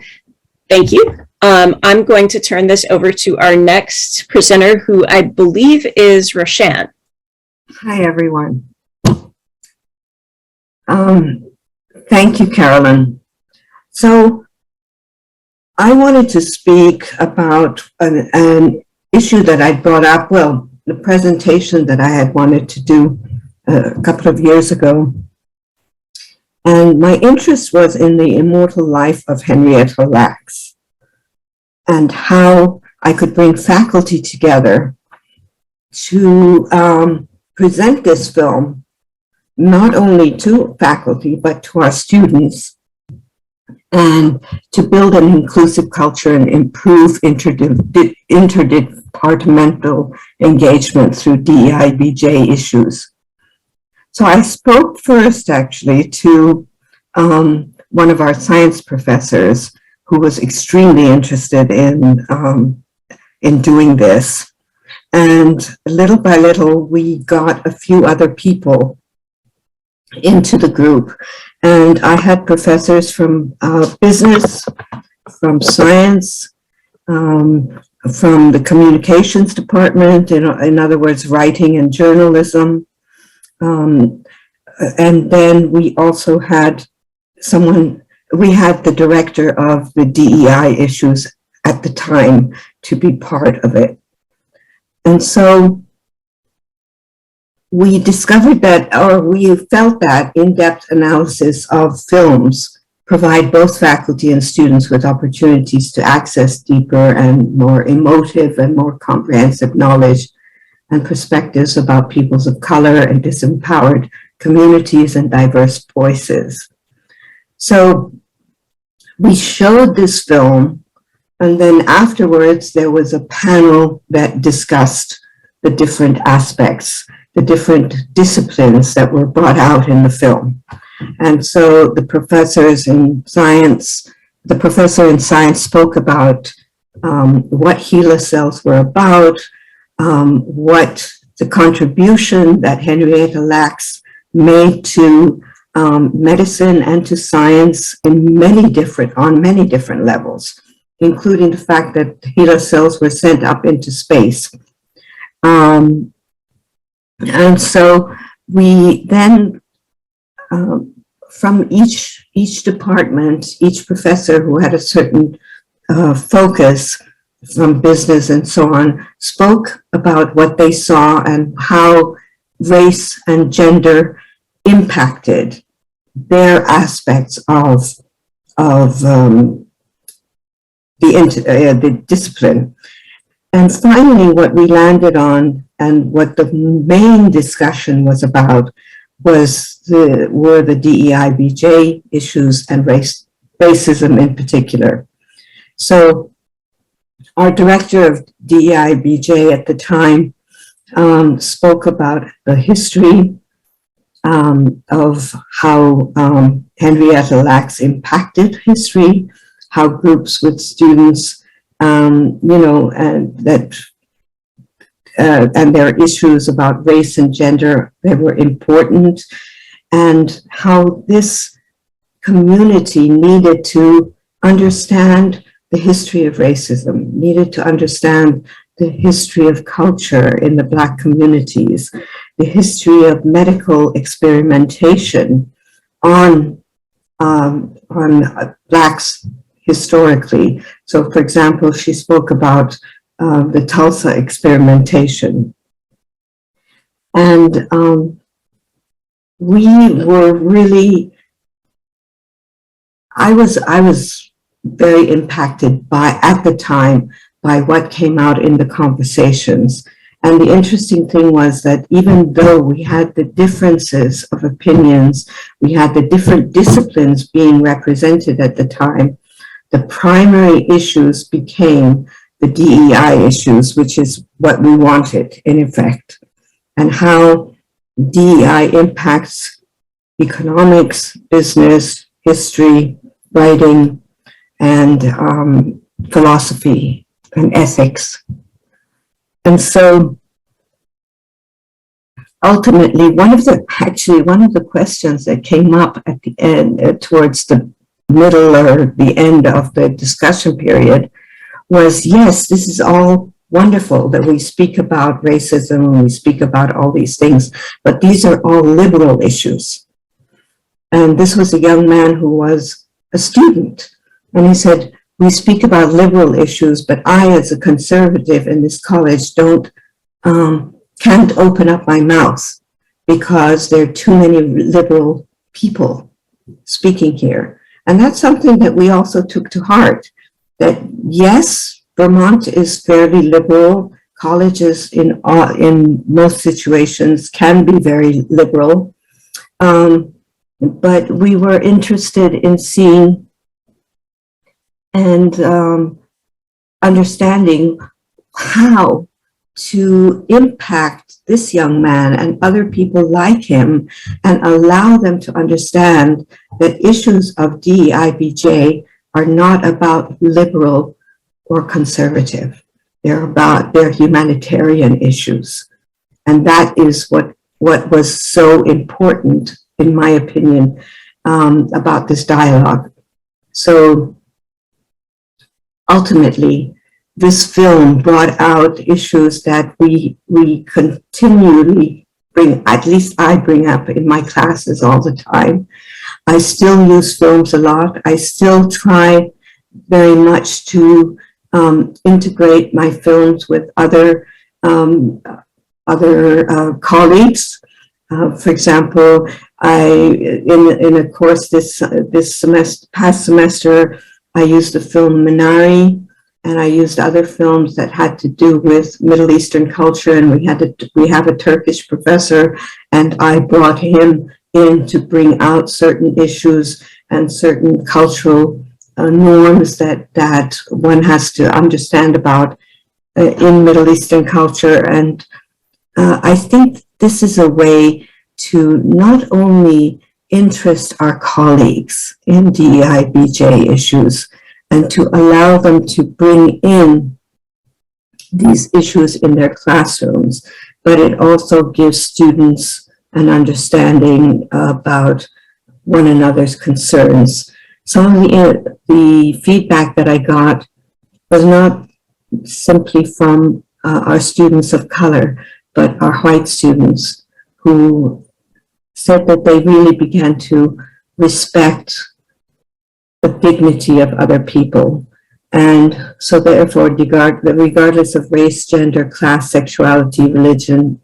A: thank you. I'm going to turn this over to our next presenter, who I believe is Rowshan.
F: Hi, everyone. Thank you, Carolyn. So I wanted to speak about an issue that I brought up, well, the presentation that I had wanted to do a couple of years ago. And my interest was in the immortal life of Henrietta Lacks and how I could bring faculty together to present this film not only to faculty, but to our students, and to build an inclusive culture and improve interdepartmental engagement through DEI-BJ issues. So I spoke first, actually, to one of our science professors who was extremely interested in doing this. And little by little, we got a few other people into the group. And I had professors from business, from science, from the communications department, in other words, writing and journalism. And then we also had we had the director of the DEI issues at the time to be part of it. And so we discovered that, or we felt that in-depth analysis of films provide both faculty and students with opportunities to access deeper and more emotive and more comprehensive knowledge and perspectives about peoples of color and disempowered communities and diverse voices. So we showed this film, and then afterwards there was a panel that discussed the different aspects, the different disciplines that were brought out in the film. And so the professor in science spoke about what HeLa cells were about, what the contribution that Henrietta Lacks made to medicine and to science on many different levels, including the fact that HeLa cells were sent up into space. And so we then, from each department, each professor who had a certain focus from business and so on, spoke about what they saw and how race and gender impacted their aspects of the discipline. And finally, what we landed on and what the main discussion was about were the DEI-BJ issues and racism in particular. So our director of DEI-BJ at the time spoke about the history of how Henrietta Lacks impacted history, how groups with students, and their issues about race and gender, they were important, and how this community needed to understand the history of racism, needed to understand the history of culture in the Black communities, the history of medical experimentation on Blacks historically. So, for example, she spoke about the Tulsa experimentation. And we were really, I was very impacted at the time, by what came out in the conversations. And the interesting thing was that even though we had the differences of opinions, we had the different disciplines being represented at the time, the primary issues became the DEI issues, which is what we wanted in effect, and how DEI impacts economics, business, history, writing, and philosophy and ethics. And so ultimately, one of the questions that came up at the end, towards the middle or the end of the discussion period, was, yes, this is all wonderful that we speak about racism and we speak about all these things, but these are all liberal issues. And this was a young man who was a student, and he said, we speak about liberal issues, but I, as a conservative in this college, can't open up my mouth because there are too many liberal people speaking here. And that's something that we also took to heart, that yes, Vermont is fairly liberal. Colleges in most situations can be very liberal. But we were interested in seeing and understanding how to impact this young man and other people like him and allow them to understand that issues of DEI-BJ are not about liberal or conservative. They're humanitarian issues. And that is what was so important, in my opinion, about this dialogue. So ultimately, this film brought out issues that we continually bring, at least I bring up in my classes all the time. I still use films a lot. I still try very much to integrate my films with other colleagues. For example, in a course this past semester, I used the film Minari, and I used other films that had to do with Middle Eastern culture, and we have a Turkish professor, and I brought him in to bring out certain issues and certain cultural norms that one has to understand about in Middle Eastern culture. And I think this is a way to not only interest our colleagues in DEI-BJ issues and to allow them to bring in these issues in their classrooms, but it also gives students an understanding about one another's concerns. Some of the feedback that I got was not simply from our students of color, but our white students who said that they really began to respect the dignity of other people. And so therefore, regardless of race, gender, class, sexuality, religion,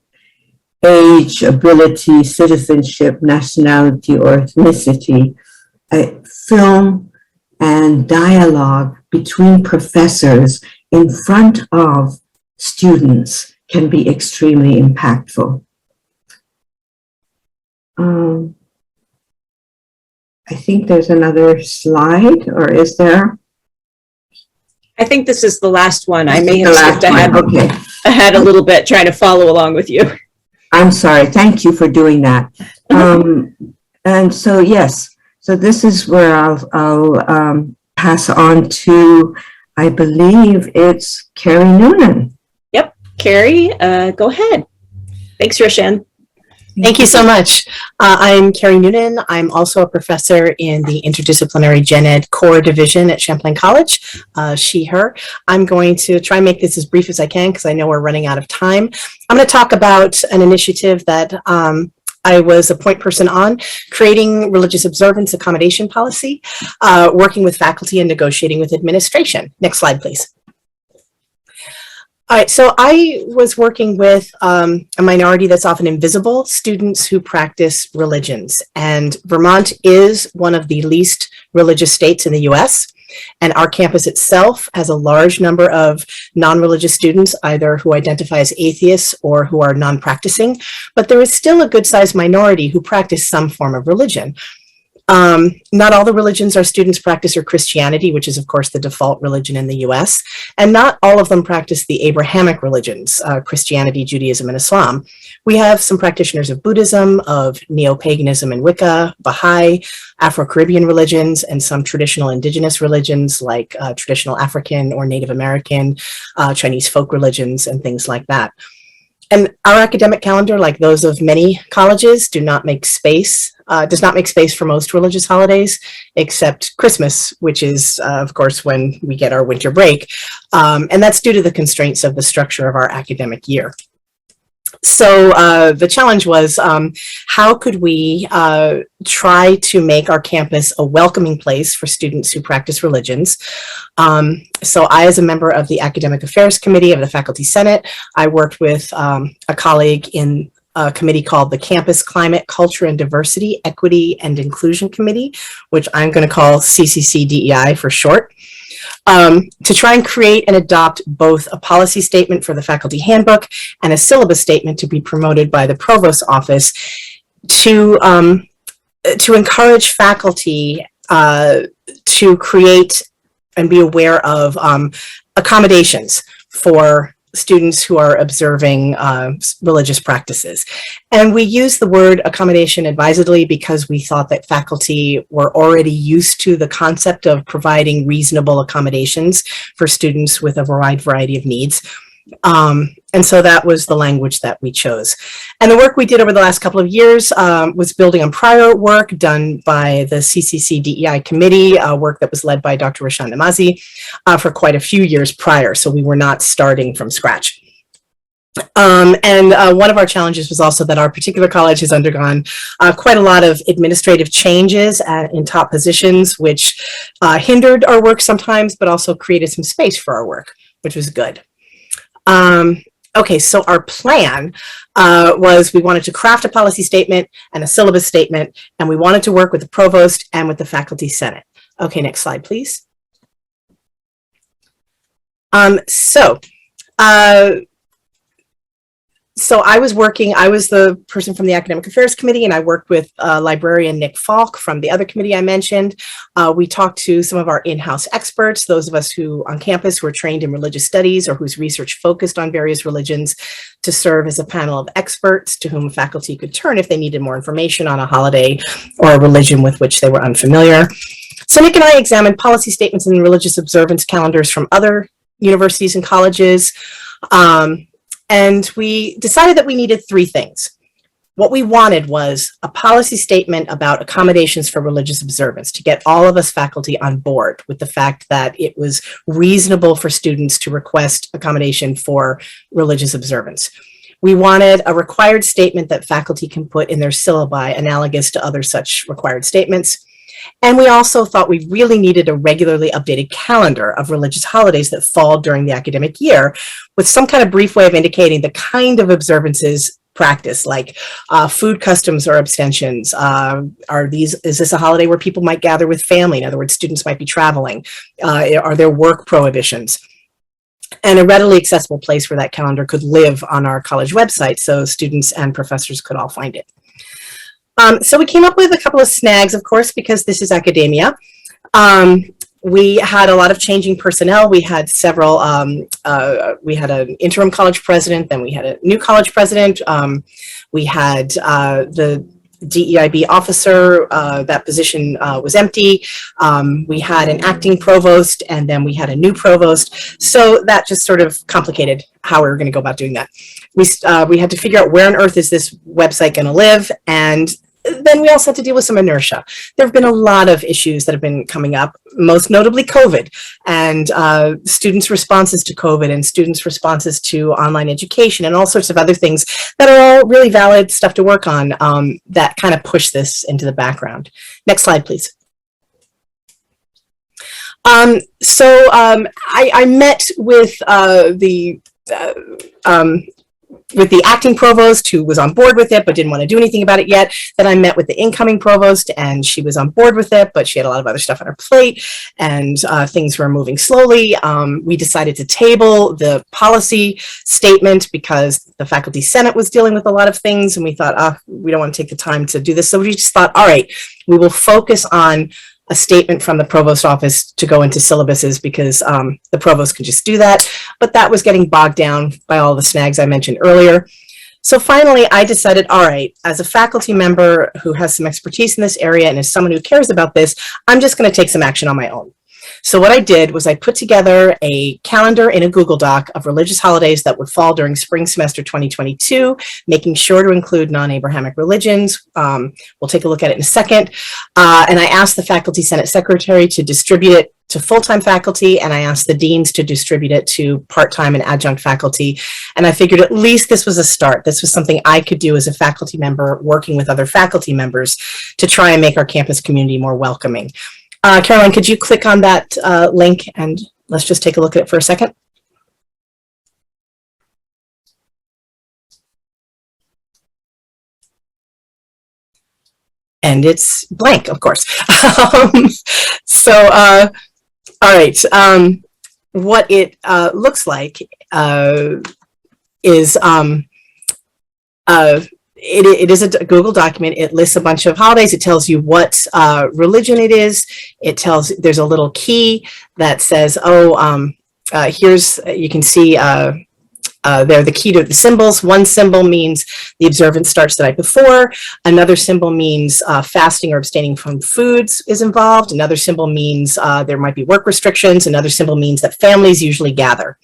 F: age, ability, citizenship, nationality, or ethnicity, film and dialogue between professors in front of students can be extremely impactful. I think there's another slide, or is there?
A: I think this is the last one. I may have skipped
F: Okay.
A: ahead a little bit trying to follow along with you.
F: I'm sorry. Thank you for doing that. And so, yes, so this is where I'll pass on to, I believe it's Kerry Noonan.
A: Yep, Kerry, go ahead. Thanks, Rowshan.
G: Thank you so much. I'm Kerry Noonan. I'm also a professor in the interdisciplinary Gen Ed core division at Champlain College, she, her. I'm going to try and make this as brief as I can because I know we're running out of time. I'm going to talk about an initiative that I was a point person on, creating religious observance accommodation policy, working with faculty and negotiating with administration. Next slide, please. All right, so I was working with a minority that's often invisible, students who practice religions. And Vermont is one of the least religious states in the US. And our campus itself has a large number of non-religious students, either who identify as atheists or who are non-practicing. But there is still a good-sized minority who practice some form of religion. Not all the religions our students practice are Christianity, which is of course the default religion in the US, and not all of them practice the Abrahamic religions, Christianity, Judaism, and Islam. We have some practitioners of Buddhism, of neo-paganism and Wicca, Baha'i, Afro-Caribbean religions, and some traditional indigenous religions like traditional African or Native American, Chinese folk religions, and things like that. And our academic calendar, like those of many colleges, does not make space for most religious holidays, except Christmas, which is, of course, when we get our winter break. And that's due to the constraints of the structure of our academic year. So the challenge was, how could we try to make our campus a welcoming place for students who practice religions? So I, as a member of the Academic Affairs Committee of the Faculty Senate, I worked with a colleague in a committee called the Campus Climate, Culture and Diversity, Equity and Inclusion Committee, which I'm going to call CCC-DEI for short. To try and create and adopt both a policy statement for the faculty handbook and a syllabus statement to be promoted by the Provost's office to encourage faculty to create and be aware of accommodations for students who are observing religious practices. And we use the word accommodation advisedly because we thought that faculty were already used to the concept of providing reasonable accommodations for students with a wide variety of needs. And so that was the language that we chose. And the work we did over the last couple of years was building on prior work done by the CCC DEI committee, work that was led by Dr. Rowshan Nemazee for quite a few years prior. So we were not starting from scratch. And one of our challenges was also that our particular college has undergone quite a lot of administrative changes in top positions, which hindered our work sometimes, but also created some space for our work, which was good. Okay, so our plan was we wanted to craft a policy statement and a syllabus statement, and we wanted to work with the provost and with the faculty senate. Okay, next slide, please. So I was the person from the Academic Affairs Committee, and I worked with librarian Nick Falk from the other committee I mentioned. We talked to some of our in-house experts, those of us who on campus were trained in religious studies or whose research focused on various religions, to serve as a panel of experts to whom faculty could turn if they needed more information on a holiday or a religion with which they were unfamiliar. So Nick and I examined policy statements and religious observance calendars from other universities and colleges. And we decided that we needed three things. What we wanted was a policy statement about accommodations for religious observance to get all of us faculty on board with the fact that it was reasonable for students to request accommodation for religious observance. We wanted a required statement that faculty can put in their syllabi analogous to other such required statements. And we also thought we really needed a regularly updated calendar of religious holidays that fall during the academic year, with some kind of brief way of indicating the kind of observances practiced, like food customs or abstentions. Is this a holiday where people might gather with family? In other words, students might be traveling. Are there work prohibitions? And a readily accessible place where that calendar could live on our college website so students and professors could all find it. So we came up with a couple of snags, of course, because this is academia. We had a lot of changing personnel. We had several, we had an interim college president, then we had a new college president. We had the DEIB officer, that position was empty. We had an acting provost, and then we had a new provost. So that just sort of complicated how we were going to go about doing that. We had to figure out where on earth is this website going to live, and then we also had to deal with some inertia. There have been a lot of issues that have been coming up, most notably COVID, and students' responses to COVID, and students' responses to online education, and all sorts of other things that are all really valid stuff to work on that kind of push this into the background. Next slide, please. I met with with the acting provost, who was on board with it but didn't want to do anything about it yet. Then I met with the incoming provost, and she was on board with it, but she had a lot of other stuff on her plate, and things were moving slowly. We decided to table the policy statement because the faculty senate was dealing with a lot of things, and we thought, we don't want to take the time to do this. So we just thought, all right, we will focus on a statement from the provost office to go into syllabuses, because the provost could just do that. But that was getting bogged down by all the snags I mentioned earlier. So finally, I decided, all right, as a faculty member who has some expertise in this area and as someone who cares about this, I'm just going to take some action on my own. So what I did was I put together a calendar in a Google Doc of religious holidays that would fall during spring semester 2022, making sure to include non-Abrahamic religions. We'll take a look at it in a second. And I asked the faculty senate secretary to distribute it to full-time faculty, and I asked the deans to distribute it to part-time and adjunct faculty. And I figured at least this was a start. This was something I could do as a faculty member working with other faculty members to try and make our campus community more welcoming. Caroline, could you click on that link and let's just take a look at it for a second? And it's blank, of course. All right. What it looks like is it is a Google document. It lists a bunch of holidays. It tells you what religion it is. It tells, there's a little key that says, here's, you can see they're the key to the symbols. One symbol means the observance starts the night before. Another symbol means fasting or abstaining from foods is involved. Another symbol means there might be work restrictions. Another symbol means that families usually gather.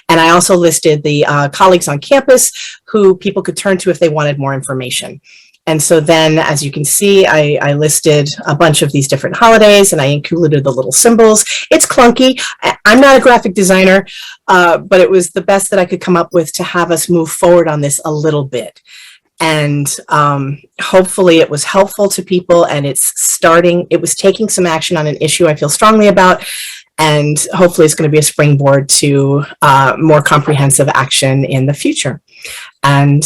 G: And I also listed the colleagues on campus who people could turn to if they wanted more information. And so then, as you can see, I listed a bunch of these different holidays, and I included the little symbols. It's clunky. I'm not a graphic designer, but it was the best that I could come up with to have us move forward on this a little bit. And hopefully it was helpful to people, and it was taking some action on an issue I feel strongly about. And hopefully it's going to be a springboard to more comprehensive action in the future. And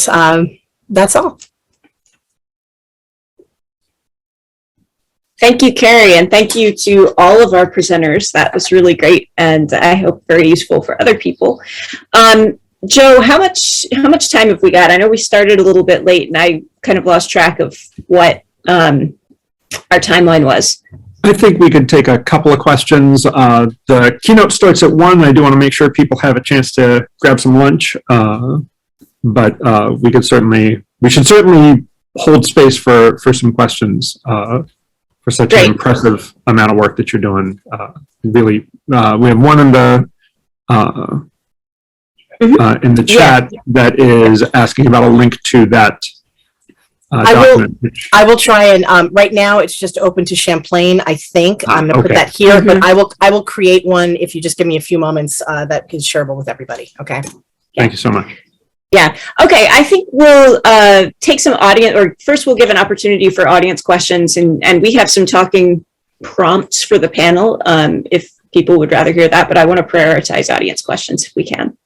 G: that's all.
A: Thank you, Kerry, and thank you to all of our presenters. That was really great, and I hope very useful for other people. Joe, how much time have we got? I know we started a little bit late, and I kind of lost track of what our timeline was.
H: I think we could take a couple of questions. The keynote starts at 1. I do want to make sure people have a chance to grab some lunch, but we should certainly hold space for some questions for such
A: Great.
H: an impressive amount of work that you're doing. Really, we have one in the chat that is asking about a link to that document.
G: I will try and right now it's just open to Champlain. I think I'm going to put that here, but I will create one if you just give me a few moments that is shareable with everybody. Okay.
H: Thank you so much.
A: Yeah. Okay. I think we'll take some audience, or first we'll give an opportunity for audience questions, and we have some talking prompts for the panel if people would rather hear that, but I want to prioritize audience questions if we can.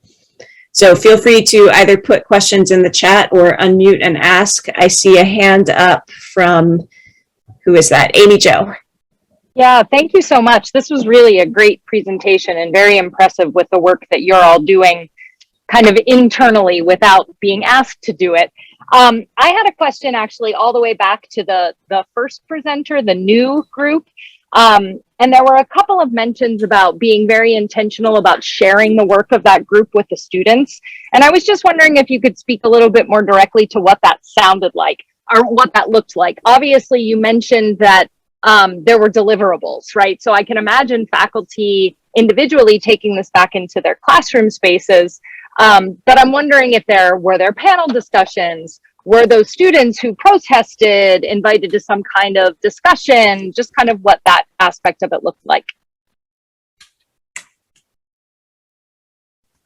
A: So feel free to either put questions in the chat or unmute and ask. I see a hand up from, who is that? Amy Jo.
I: Yeah, thank you so much. This was really a great presentation and very impressive with the work that you're all doing kind of internally without being asked to do it. I had a question actually all the way back to the first presenter, the new group. And there were a couple of mentions about being very intentional about sharing the work of that group with the students. And I was just wondering if you could speak a little bit more directly to what that sounded like or what that looked like. Obviously, you mentioned that there were deliverables, right? So I can imagine faculty individually taking this back into their classroom spaces. But I'm wondering if there were panel discussions. Were those students who protested invited to some kind of discussion, just kind of what that aspect of it looked like?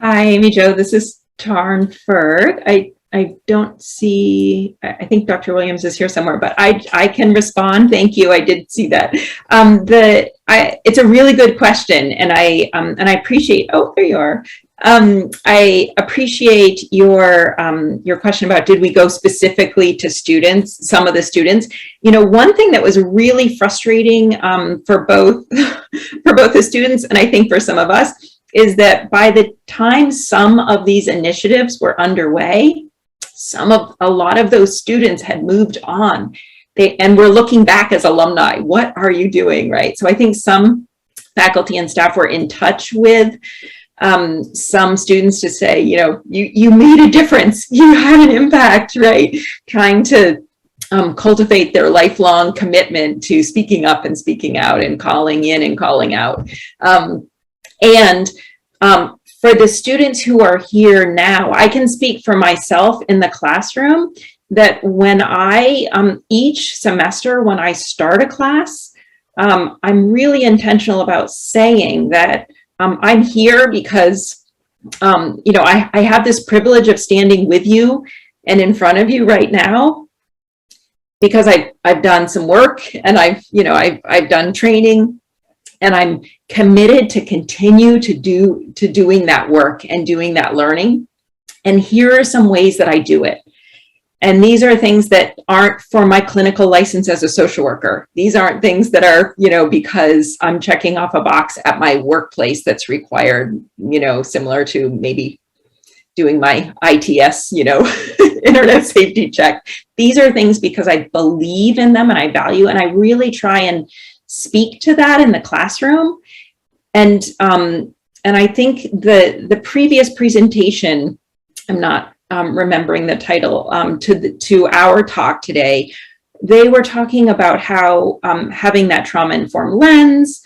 D: Hi, Amy Jo. This is Tarn Foerg. I don't see, I think Dr. Williams is here somewhere, but I can respond. Thank you. I did see that. It's a really good question, and I appreciate, oh, there you are. I appreciate your question about, did we go specifically to students, some of the students? You know, one thing that was really frustrating for both the students and I think for some of us is that by the time some of these initiatives were underway, a lot of those students had moved on. And we're looking back as alumni, what are you doing, right? So I think some faculty and staff were in touch with some students to say, you know, you made a difference, you had an impact, right? Trying to cultivate their lifelong commitment to speaking up and speaking out and calling in and calling out. For the students who are here now, I can speak for myself in the classroom that when I, each semester, when I start a class, I'm really intentional about saying that I'm here because, you know, I have this privilege of standing with you and in front of you right now because I've done some work and I've done training and I'm committed to continue to doing that work and doing that learning. And here are some ways that I do it. And these are things that aren't for my clinical license as a social worker. These aren't things that are, you know, because I'm checking off a box at my workplace that's required, you know, similar to maybe doing my ITS, you know, internet safety check. These are things because I believe in them and I value, and I really try and speak to that in the classroom. And I think the previous presentation, I'm not remembering the title, to our talk today, they were talking about how having that trauma-informed lens,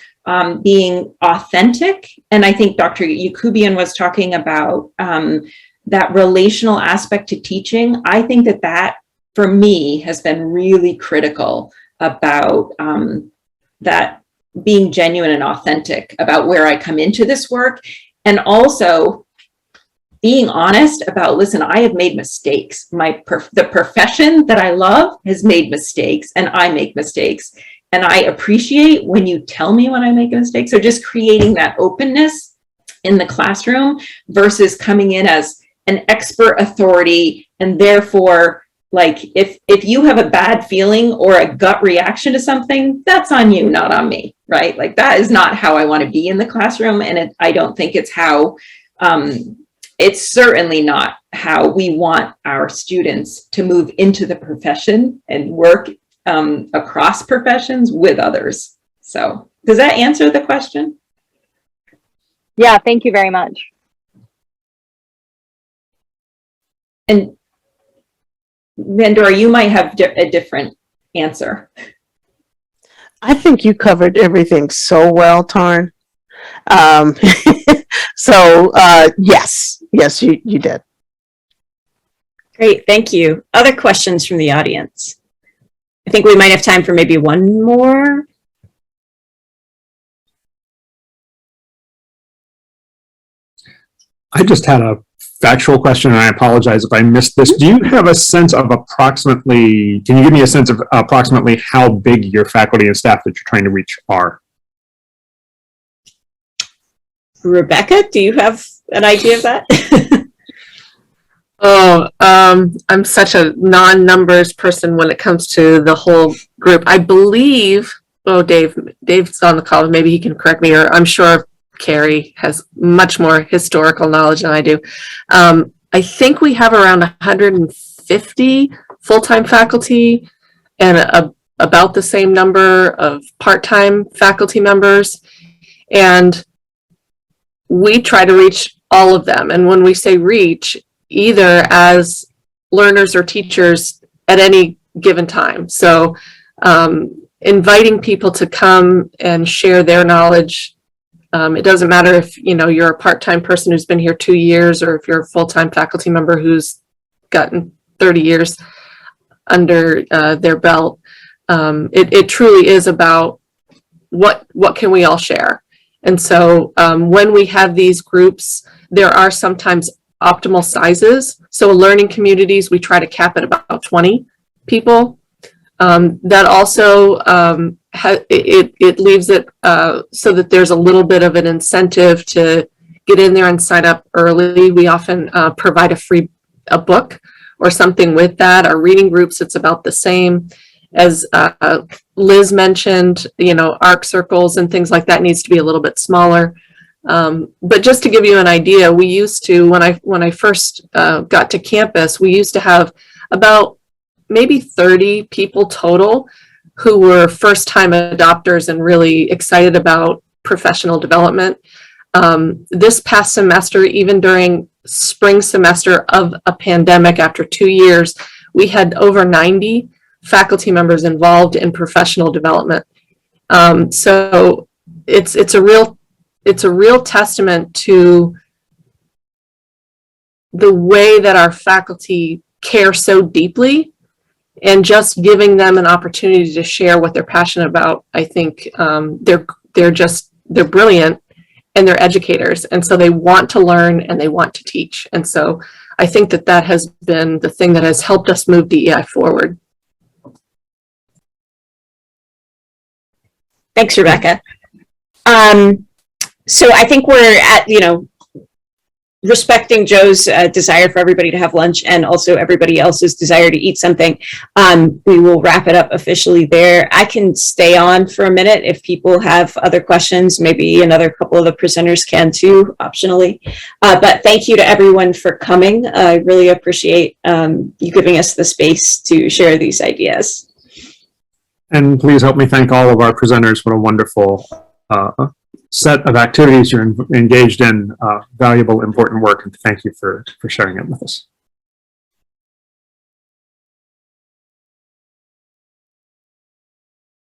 D: being authentic. And I think Dr. Yakubian was talking about that relational aspect to teaching. I think that for me has been really critical about that being genuine and authentic about where I come into this work, and also being honest about, listen, I have made mistakes. The profession that I love has made mistakes, and I make mistakes. And I appreciate when you tell me when I make a mistake. So just creating that openness in the classroom versus coming in as an expert authority, and therefore, like, if you have a bad feeling or a gut reaction to something, that's on you, not on me, right? Like, that is not how I want to be in the classroom. And I don't think it's how, it's certainly not how we want our students to move into the profession and work across professions with others. So does that answer the question?
I: Yeah, thank you very much.
D: And Dora, you might have a different answer.
C: I think you covered everything so well, Tarn. So yes, you did.
A: Great, thank you. Other questions from the audience? I think we might have time for maybe one more.
H: I just had a factual question, and I apologize if I missed this. Do you have a sense of approximately, can you give me a sense of approximately how big your faculty and staff that you're trying to reach are?
A: Rebecca, do you have an idea of that?
B: I'm such a non-numbers person when it comes to the whole group. I believe, Dave's on the call, maybe he can correct me, or I'm sure Kerry has much more historical knowledge than I do. I think we have around 150 full-time faculty and about the same number of part-time faculty members. And we try to reach all of them. And when we say reach, either as learners or teachers at any given time. So inviting people to come and share their knowledge. It doesn't matter if you're a part-time person who's been here 2 years, or if you're a full-time faculty member who's gotten 30 years under their belt. It truly is about what can we all share. And so when we have these groups, there are sometimes optimal sizes. So learning communities, we try to cap at about 20 people. That also it leaves it so that there's a little bit of an incentive to get in there and sign up early. We often provide a book or something with that. Our reading groups, it's about the same. As Liz mentioned, ARC circles and things like that needs to be a little bit smaller. But just to give you an idea, we used to, when I first got to campus, we used to have about maybe 30 people total who were first-time adopters and really excited about professional development. This past semester, even during spring semester of a pandemic after 2 years, we had over 90 faculty members involved in professional development. So it's a real testament to the way that our faculty care so deeply, and just giving them an opportunity to share what they're passionate about. I think they're brilliant and they're educators. And so they want to learn and they want to teach. And so I think that has been the thing that has helped us move DEI forward.
A: Thanks, Rebecca. So I think we're at, respecting Joe's desire for everybody to have lunch and also everybody else's desire to eat something. We will wrap it up officially there. I can stay on for a minute if people have other questions. Maybe another couple of the presenters can too, optionally. But thank you to everyone for coming. I really appreciate you giving us the space to share these ideas.
H: And please help me thank all of our presenters. What a wonderful set of activities you're engaged in, valuable, important work, and thank you for sharing it with us.